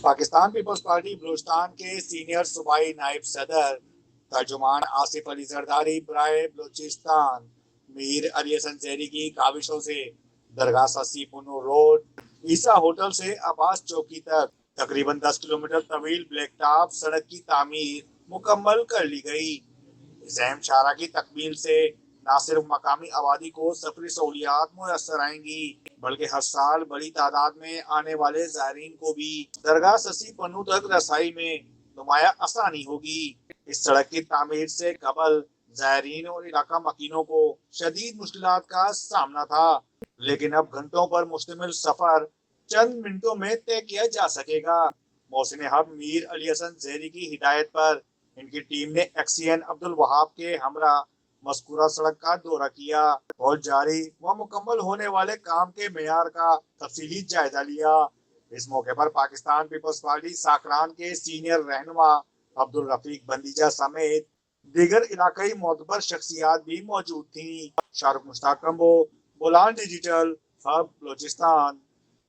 Pakistan peoples party Balochistan के senior सूबाई नायब सदर तर्जुमान आसिफ अली जरदारी बराए बलूचिस्तान मीर अली हसन जैरी की काविशों से दरगाह ससी पुनू रोड ईसा होटल से अब्बास चौकी तक तकरीबन 10 किलोमीटर तवील ब्लैक टॉप सड़क की तामीर मुकम्मल कर ली गई। इस अहम शाहरा की तकमील से न सिर्फ मकामी आबादी को सफरी सहूलियात मुयसर आएंगी बल्कि हर साल बड़ी तादाद में आने वाले ज़ायरीन को भी दरगाह ससी पन्नू तक रसाई में नुमाया आसानी होगी। इस सड़क की तामीर से कबल ज़ायरीन और इलाका मकीनों को शदीद मुश्किलात का सामना था, लेकिन अब घंटों पर मुश्तमिल सफर चंद मिनटों में तय किया जा सकेगा। मोहसिन हब मीर अली हसन जैरी की हिदायत पर इनकी टीम ने एक्सीएन अब्दुल वहाब के हमरा मस्कूरा सड़क का दौरा किया और जारी व मुकम्मल होने वाले काम के मेयार का तफसीली जायजा लिया। इस मौके पर पाकिस्तान पीपल्स पार्टी साकरान के सीनियर रहनुमा अब्दुल रफीक बंदीजा समेत दीगर इलाकाई मोतबर शख्सियात भी मौजूद थी। Shahrukh Mushtaq combo, Bolan digital, hub Balochistan.